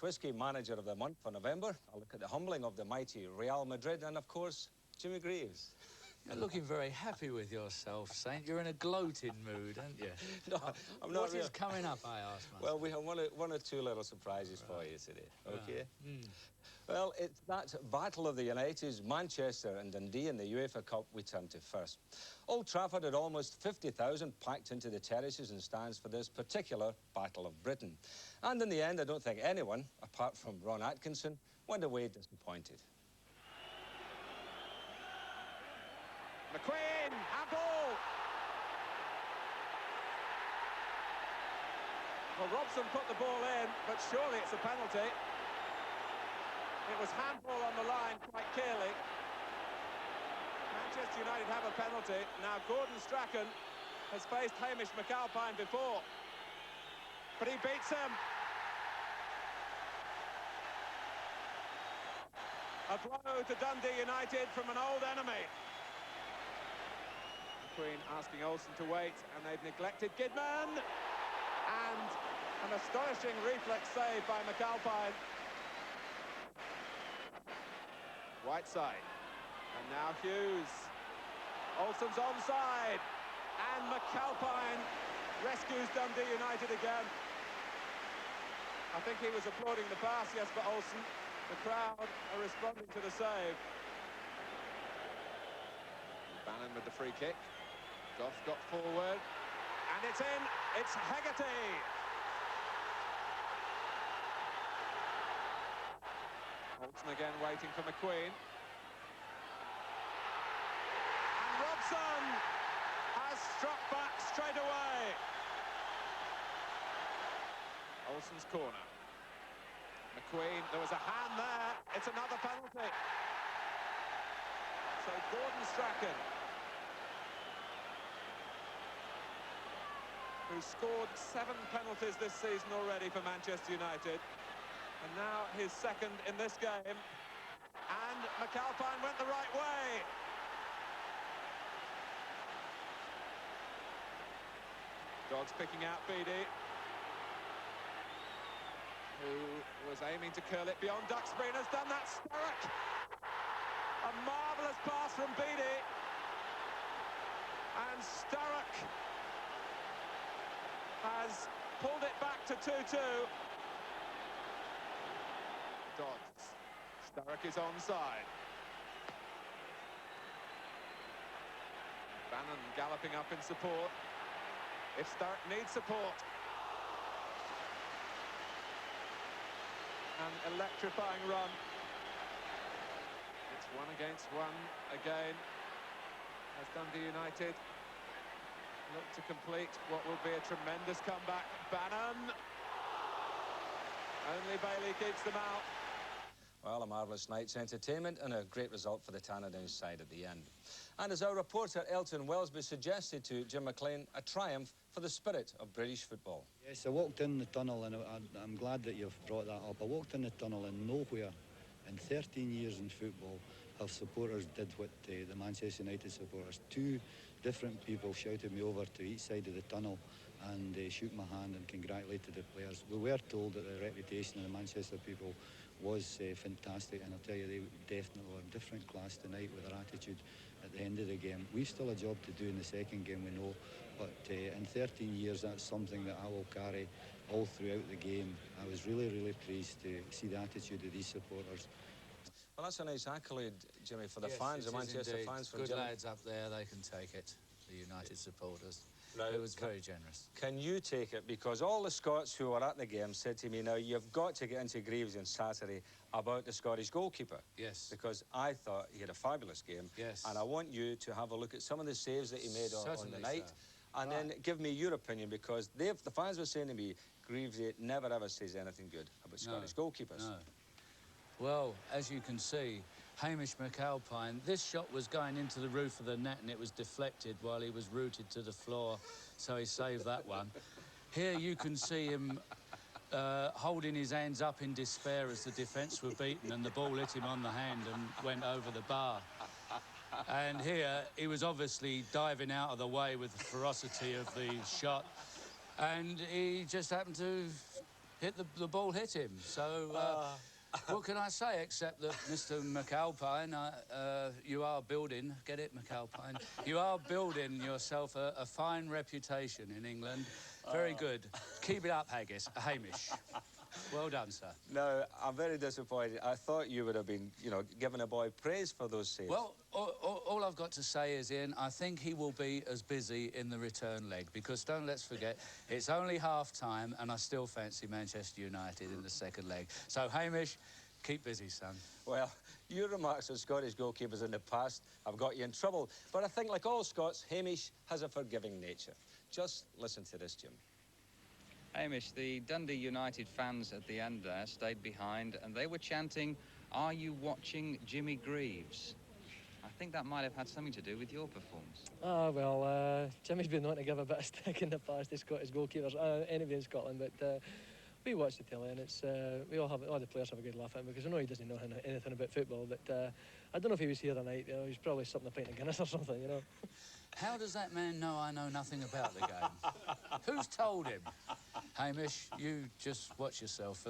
Whiskey Manager of the Month for November. I'll look at the humbling of the mighty Real Madrid and, of course, Jimmy Greaves. You're looking very happy with yourself, Saint. You're in a gloating mood, aren't you? No, I'm not. What is coming up, I ask myself? Well, we have one or two little surprises for you today, OK? Mm. Well, it's that battle of the Uniteds, Manchester and Dundee in the UEFA Cup we turn to first. Old Trafford had almost 50,000 packed into the terraces and stands for this particular Battle of Britain. And in the end, I don't think anyone, apart from Ron Atkinson, went away disappointed. McQueen, handball! Well, Robson put the ball in, but surely it's a penalty. It was handball on the line quite clearly. Manchester United have a penalty. Now Gordon Strachan has faced Hamish McAlpine before, but he beats him. A blow to Dundee United from an old enemy. McQueen asking Olsen to wait, and they've neglected Kidman. And an astonishing reflex save by McAlpine. Whiteside. And now Hughes. Olsen's onside. And McAlpine rescues Dundee United again. I think he was applauding the pass, yes, for Olsen. The crowd are responding to the save. Bannon with the free kick. Goff got forward. And it's in. It's Hegarty. Olsen again waiting for McQueen. And Robson has struck back straight away. Olsen's corner. McQueen, there was a hand there. It's another penalty. So Gordon Strachan, who scored 7 penalties this season already for Manchester United, and now his second in this game. And McAlpine went the right way. Dogs picking out Beattie, who was aiming to curl it beyond Duxbury and has done that. Sturrock! A marvellous pass from Beattie. And Sturrock has pulled it back to 2-2. Dodds. Sturrock is onside. Bannon galloping up in support. If Sturrock needs support. An electrifying run. It's 1 against 1 again as Dundee United look to complete what will be a tremendous comeback. Bannon. Only Bailey keeps them out. Well, a marvellous night's entertainment and a great result for the Tannadice side at the end. And as our reporter Elton Wellesby suggested to Jim McLean, a triumph for the spirit of British football. Yes, I walked in the tunnel, and I'm glad that you've brought that up. I walked in the tunnel and nowhere in 13 years in football have supporters did what the Manchester United supporters. 2 different people shouted me over to each side of the tunnel and shook my hand and congratulated the players. We were told that the reputation of the Manchester people was fantastic, and I'll tell you, they definitely were a different class tonight with their attitude at the end of the game. We've still a job to do in the second game, we know, but in 13 years that's something that I will carry all throughout the game. I was really, really pleased to see the attitude of these supporters. Well, that's a nice accolade, Jimmy, for the fans, the Manchester fans. Good lads up there, they can take it, the United supporters. Now, it was very generous. Can you take it? Because all the Scots who were at the game said to me, now, you've got to get into Greaves on Saturday about the Scottish goalkeeper. Yes. Because I thought he had a fabulous game. Yes. And I want you to have a look at some of the saves that he made on the night. Sir. And then give me your opinion, because the fans were saying to me, Greaves never ever says anything good about Scottish goalkeepers. No. Well, as you can see, Hamish McAlpine, this shot was going into the roof of the net and it was deflected while he was rooted to the floor, so he saved that one. Here you can see him holding his hands up in despair as the defence were beaten and the ball hit him on the hand and went over the bar. And here, he was obviously diving out of the way with the ferocity of the shot, and he just happened to the ball hit him. So what can I say except that Mr. McAlpine, you are building, get it, McAlpine? You are building yourself a fine reputation in England. Very good. Keep it up, Hamish. Well done, sir. No, I'm very disappointed. I thought you would have been, you know, giving a boy praise for those saves. Well, all I've got to say is, Ian, I think he will be as busy in the return leg because let's forget, it's only half-time and I still fancy Manchester United in the second leg. So, Hamish, keep busy, son. Well, your remarks on Scottish goalkeepers in the past have got you in trouble. But I think, like all Scots, Hamish has a forgiving nature. Just listen to this, Jim. Hamish, the Dundee United fans at the end there stayed behind and they were chanting, "Are you watching Jimmy Greaves?" I think that might have had something to do with your performance. Well, Jimmy's been known to give a bit of stick in the past to Scottish goalkeepers, anybody in Scotland, but we watch the telly and it's all the players have a good laugh at him because I know he doesn't know anything about football, but I don't know if he was here tonight, you know, he's probably supping a pint of Guinness or something, you know. How does that man know I know nothing about the game? Who's told him? Hamish, you just watch yourself for the